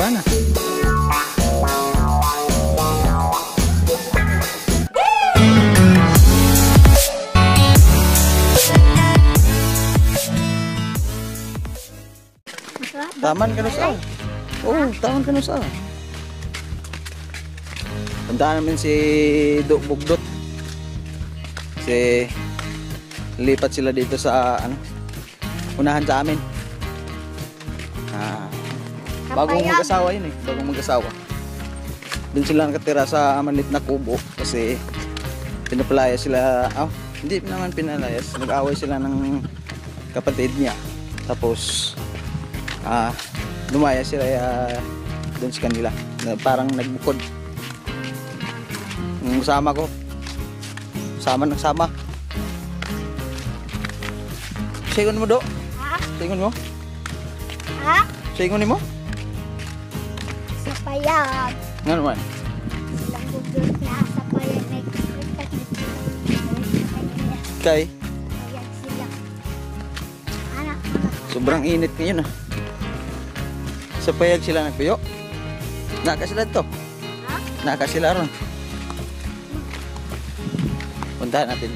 Bana. Taman ka na sa. Oo, taman ka na sa. Punta namin si Bugdot. Kasi lipat sila dito sa ano, unahan sa amin. Bagong mag-asawa yun eh. Bagong mag-asawa. Doon sila nakatira sa maliit na kubo. Kasi pinapalaya sila. Oh, hindi naman pinalayas. Nag-away sila ng kapatid niya. Tapos lumaya sila doon sa kanila. Parang nagbukod. Yung kasama ko. Sama. Saingon mo do? Ha? Saingon mo? Ha? Saingon mo? Sa payag. Nga naman? Silang Bugdot na sa payag na Kay? payag sila. Anak. Sobrang init ngayon ah. Sa payag sila nagpuyo. Naka sila to. Ha? Naka sila ron. Puntahan natin.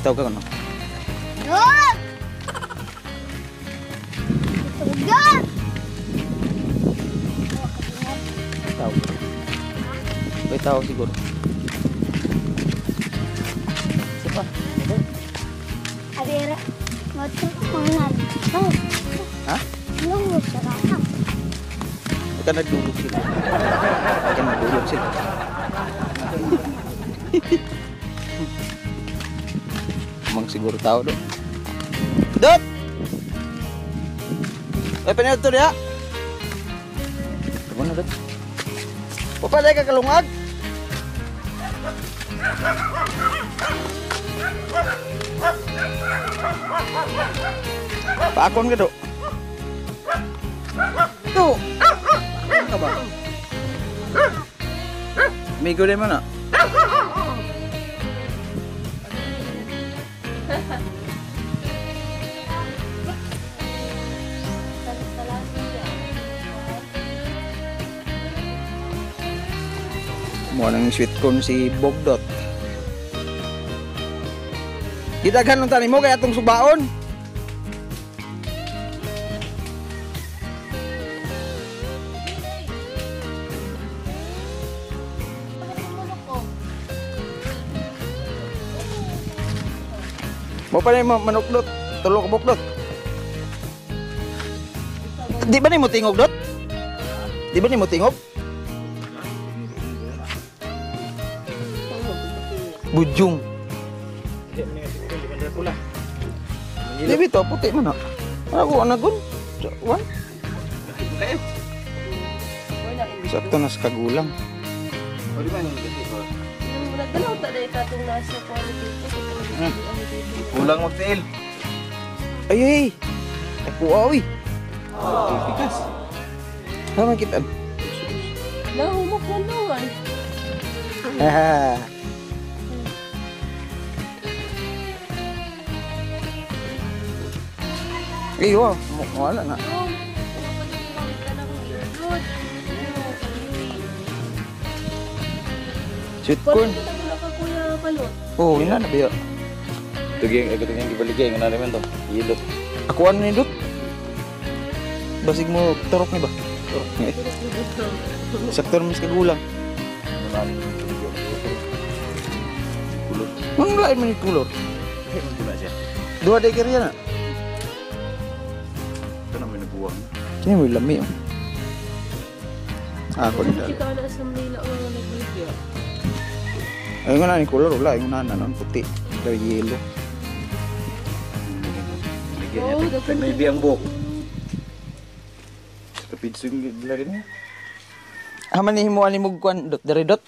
Tawag ka ano? Doon! Bugdot! Tawag. May tawag siguro. Siapa? Adira. Matutunan. Oh. Ha? Ano sarap? Bukan nagdulog sila. Bukan nagdulog sila. Emang siguro tahu dong. Dot! Pengen tuh ya? Kemana Dot? Papa ada ke kalungag? Pakon ka Dok? Tuh! Ano ba? Migo din mo na? Mo nang sweet corn si Bugdot. Gidaghan ng tanim mo kaya itong subaon. Mo pa rin manukdot. Tulog ka Bugdot. Di ba ni mo tingog Dot? Di ba ni mo tingog? Bujung. Di bito puti man na. Ako anagon. Wan. Sakto na sa kagulang. Dalaw ta day tatong nasa quality. Kulang magtiil. Ay. Ako awi. Tikas. Tama kita. Nahumok na naman. Haha. Iyo, wala na. Sweet corn. Oh, ina na biya. Tuging gibaligay ng namin to. Yelo. Ako ano ni Dot? Basig mo turok ni ba? Turok. Sakto mas kagulang. Kulot. Mang lain man ni kulor. Gula siya. Dua deker yan na. Ito na may nabuwang. Kaya mo lami oh. Ako ni dala. Kita na sa Manila o nagligya. Ay nga na ni kulor wala, yung nana non puti. Daw yelo. Oh, dapat May biyang buhok. Kapidso yung gila rin niya. Haman ni himuan ni mugkuan Dot, dari Dot.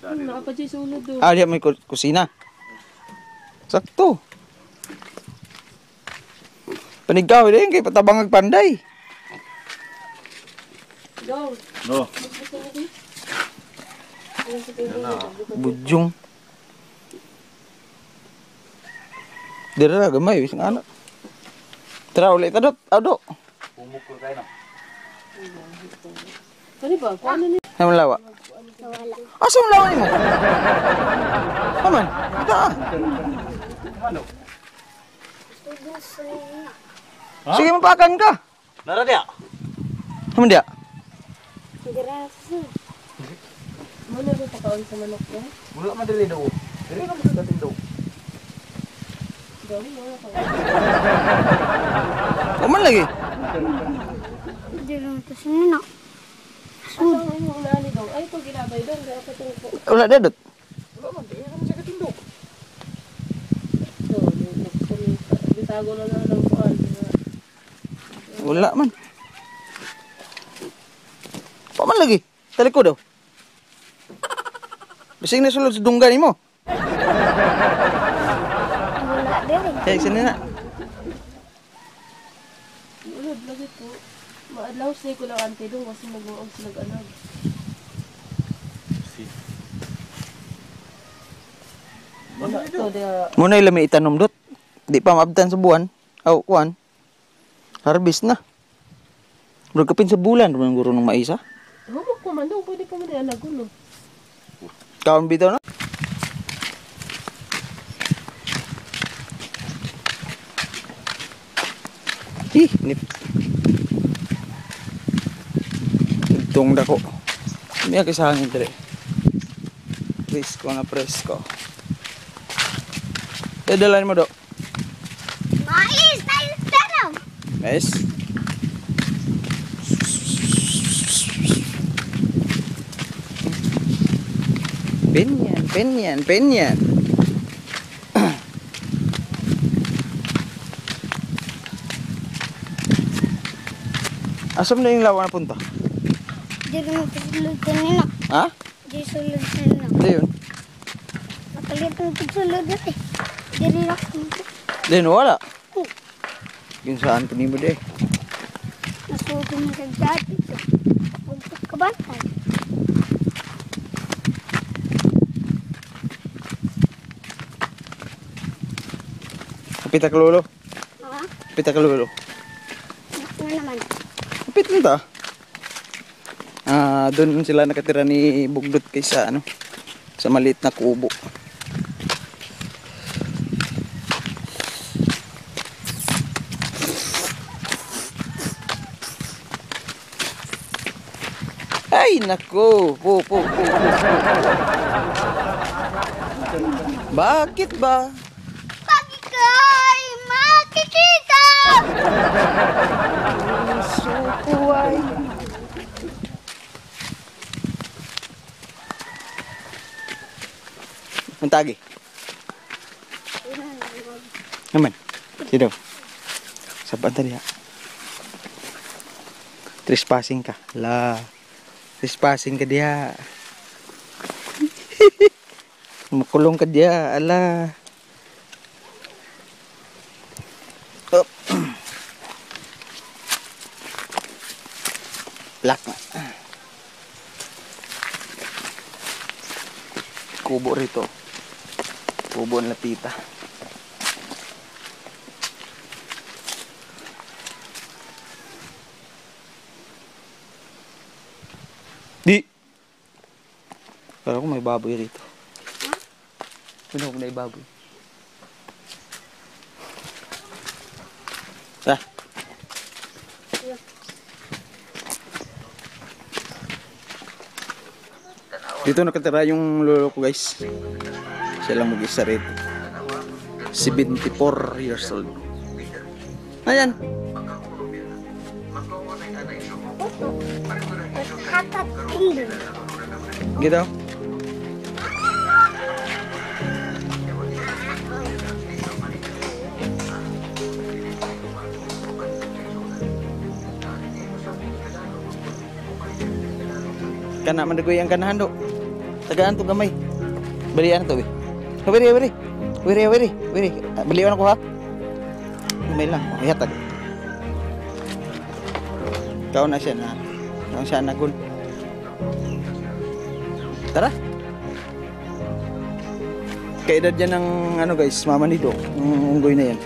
Nakapadya sa ulo doon. Ah, diya may kusina. Sakto. Panigaw din kay patabang agpanday. Go. No. Bujung. Dira gamay isang anak. Tara ulit adot. Ado. Pumukul kayo na. Kani ba? Kung ano ni? Naman lawa. Nawala. Asa yung lawa mo? Aman. Ito ah. Ano? Ha? Sige mapakan ka. Nara dia. Aman dia. Muna rin pakaon sa manok niya. Wala man dili daw. Dili naman sa dating daw. Dami mo na pakaon. Aman lagi. Hindi lang ito sinina. Asa ang imong nani daw? Ay, pag ginabay daw. Kaya pa itong po. Wala dadot. Wala man dili naman sa dating daw. So, bitago na lang ng kuhan. Wala man. Paman lagi. Taliko daw. Bising na sulod sa dunggan mo. Wala din. Kaya sini na. Ulod, lagi po. Maadlaw siya ko lang ante doon kasi nag-uong sila nag-anag. So, dia... Muna ilami itanom dot. Di pa maabtan sa buwan. Aw, kuan. Harvest na. Bro kapin sa bulan naman guro ng mais ha. Humok pa man daw. Pwede pa man anag no. Kaon bitaw na. Nip. Itong dako. May kisahangin dire. Presko na presko. Dalan mo do. Mais! Mais! Tanong! Mais. Penyan. Asam na yung lawa na punta? Hindi lang ito sulod kanina. Ha? Hindi sulod kanina. Hindi yun. Nakalit ang sulod na eh. Hindi lang ito. Hindi, wala. Yung saan pa mo de. Nasuot mo sa dati ito. Huwag kabantay. Kapita ka lolo. Ha? Kapita ka lolo. Ano naman? Kapit lang ta. Doon sila nakatira ni Bugdot kaysa ano, sa maliit na kubo. Ay nako, po. Bakit ba? Pagi kay makikita! Sukuay. Mantagi. Naman. Sino? Saban tadi ya. Trespassing ka. La. Trespassing ka dia. Makulong ka dia. Ala. Up. Black na. Kubo rito. Kubo ng lapita. Di. Pero kung may baboy rito. Ano kung may baboy? Ah. Dito nakatira yung lolo ko guys. Siya lang mag-isa rito. 74 years old. Ayan. Hatat tingin. Gitu. Kana mandagoy ang kanahan do. Tagaan to gamay. Balian to, Wiri. Balian ako ha. Gamay lang. Ihatag. Kau na siya na. Kau siya na gun. Tara. Kaedad yan ng ano guys, mama ni Doc. Yung unggoy na yan.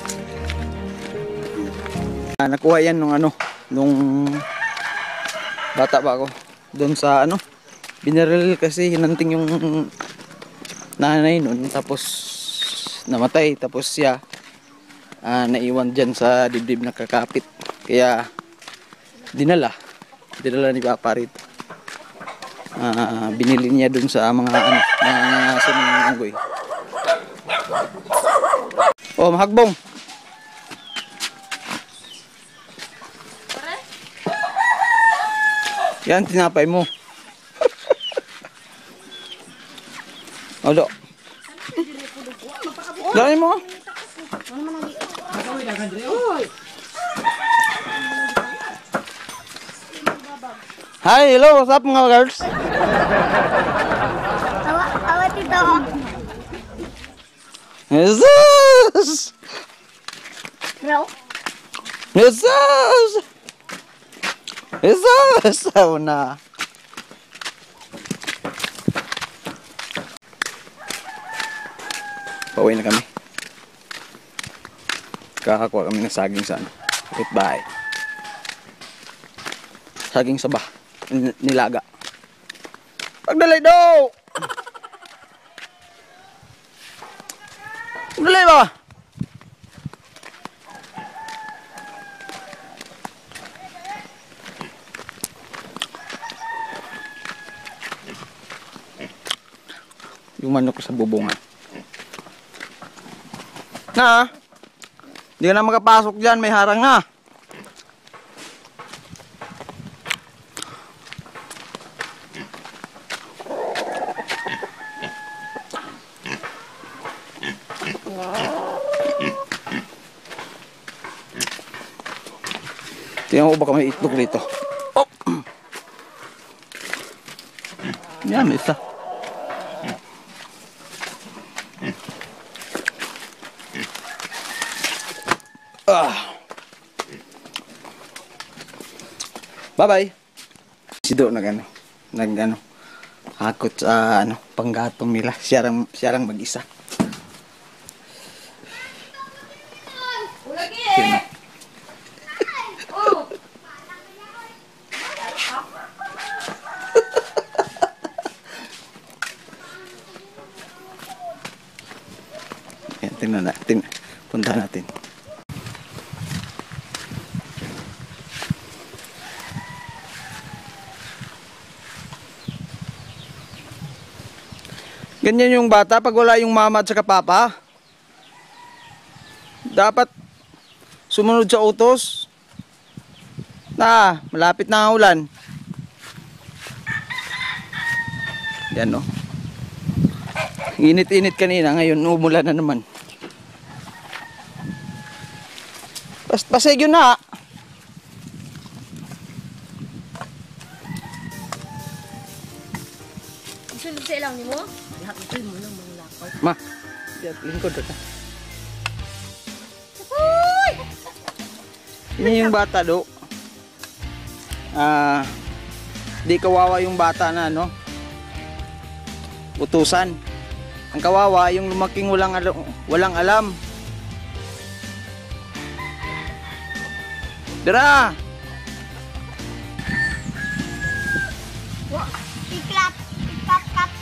Nakuha yan nung ano, nung bata pa ako. Doon sa ano, binaril kasi hinanting yung nanay nun. Tapos namatay. Tapos siya naiwan dyan sa dibdib na kakapit. Kaya dinala ni Papa rito. Binili niya dun sa mga ano, mga sinunggoy. Oh, mahagbong. Yan, tinapay mo. Odo. Dali mo. Hi, hello, what's up mga girls? Awa tito. Jesus! Bro. Jesus! Jesus! Sao na? Pauwi na kami. Kakakuha kami ng saging sa ano. Goodbye. Saging saba. Nilaga. Pagdalay daw! Pagdalay ba? Yung manok ko sa bubungan. Na, hindi ka na makapasok dyan, may harang na. Tingnan ko baka may itlog rito. Oh! Yan, isa. Bye-bye. Si Do nag hakot sa panggatong nila. Siya lang mag-isa. Yun na. Yan, tingnan natin. Punta natin. Ganyan yung bata pag wala yung mama at saka papa. Dapat sumunod sa utos. Malapit na ang ulan. Yan, no. Init-init kanina, ngayon umulan na naman. Pasig yun na. Sunod sa ilang ni mo? Ma, lingkod ka. Ini yung bata do. Di kawawa yung bata na utusan. Ang kawawa yung lumaking walang alam. Dira. Iklap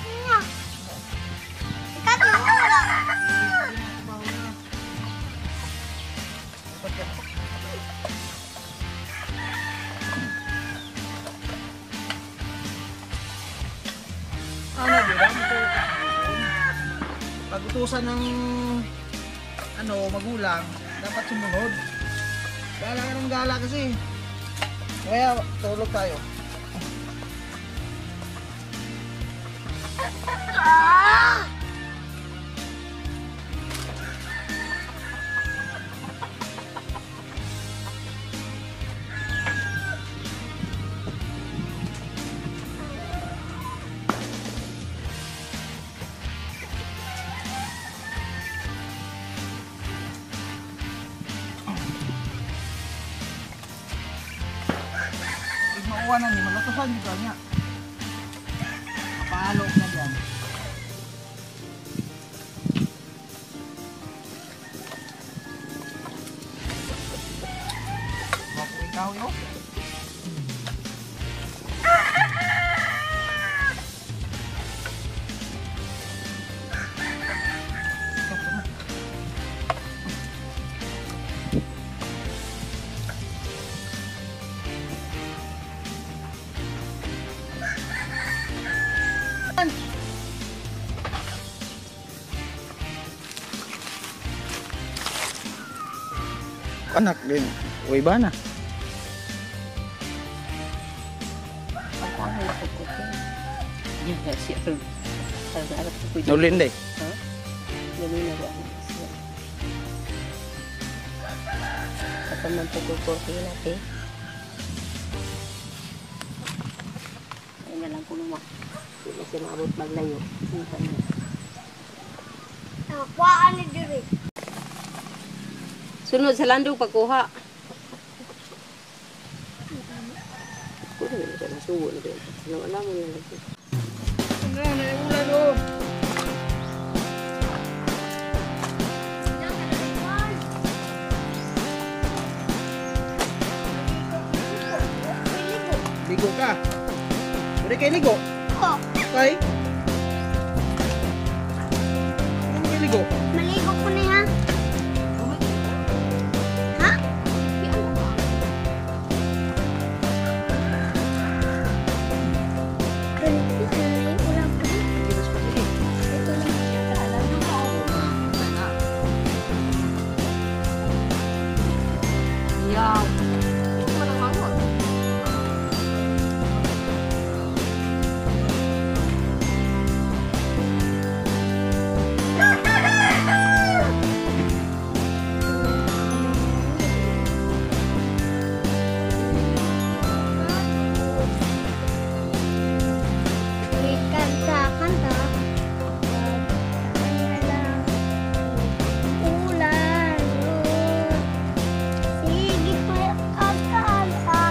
niya. Ikat mo wala. Pag utusan ng magulang, dapat sumunod. Gala ka ng gala kasi. Kaya tulog tayo. Mauwanan niya, malatasan niya niya. Kapalo na dyan. Anak din. Uy ba na? Pagkahan ako ko. Yan na siya. Harap ko ko. Nulin day. Ha? Yan na ba ako siya. Kataman po ko ko natin. Ayun na lang po naman. Hindi siya maabot maglayo. Nakuhaan ni Diri. Sunod sa landong pagkuha. Kuha na siya nasuwo na din. Alam mo na lang. Ligo ka. Pwede kayo ligo. Oh, Okay. Ano kayo ligo? maligo ko na ha. Ha? Yaw. Ito mo lang mawag. Kanta-kanta. Ulan. Sige pa kanta.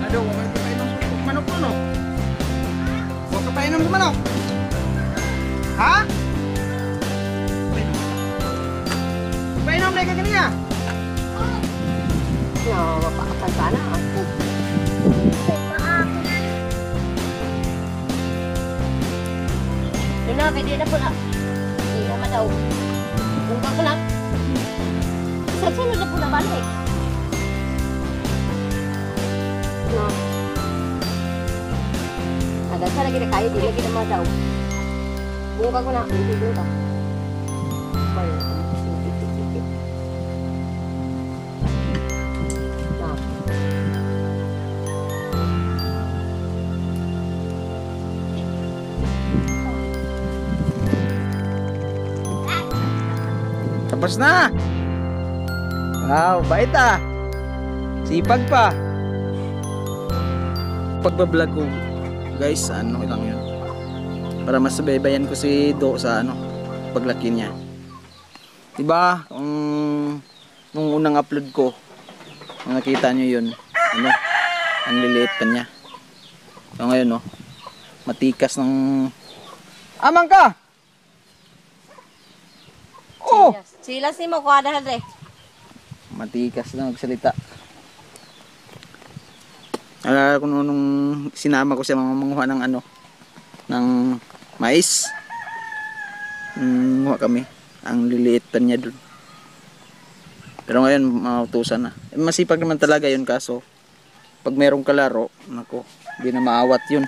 Aduh, huwag ka painom sa manok to, no? Huwag ka painom sa manok. Ha? Painom na ka kanina. No, mapakatan sana. Yun na, pwede na po na. Hindi naman daw. Bungka ko lang. Sa sunod na po na balik. No. Agad sa lagi na kayo, di lagi naman daw. Bungka ko na. Hindi bungka. Bayo. No. Tapos na. Wow, bait ah. Sipag pa. Pagbablog ko, guys, ano lang yun. Para mas sabaybayan ko si Do sa ano, paglaki niya. Diba, nung unang upload ko, nakita nyo yun, ano, ang liliit pa niya. So ngayon, no, matikas ng... Amang ka! Oh! Silas ni mo kuha dahil re. Matikas na magsalita. Alala ko nung sinama ko siya manguha ng ano, ng mais. Manguha kami. Ang liliit pa niya dun. Pero ngayon mautusan na. Masipag naman talaga yun, kaso pag merong kalaro, nako, hindi na maawat yun.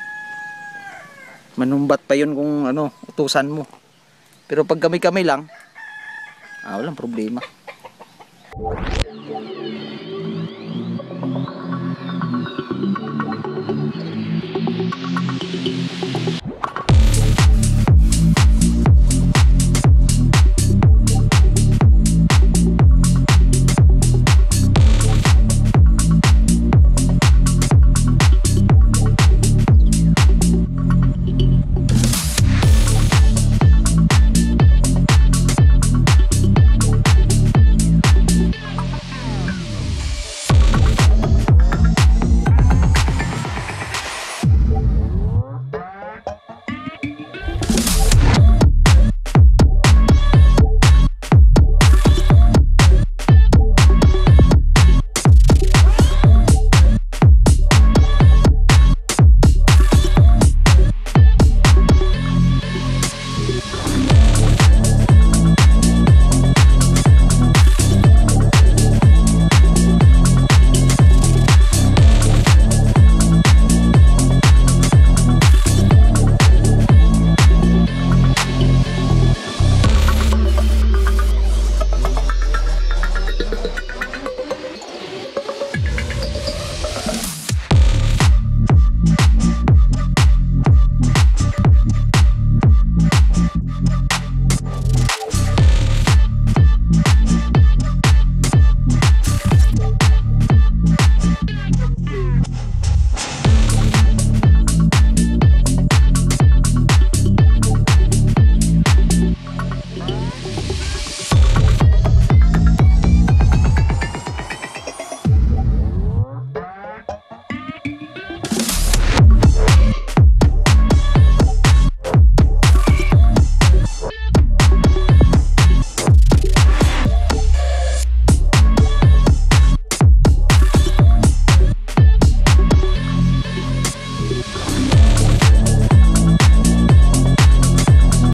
Manumbat pa yun kung ano, utusan mo. Pero pag kami-kami lang, walang problema.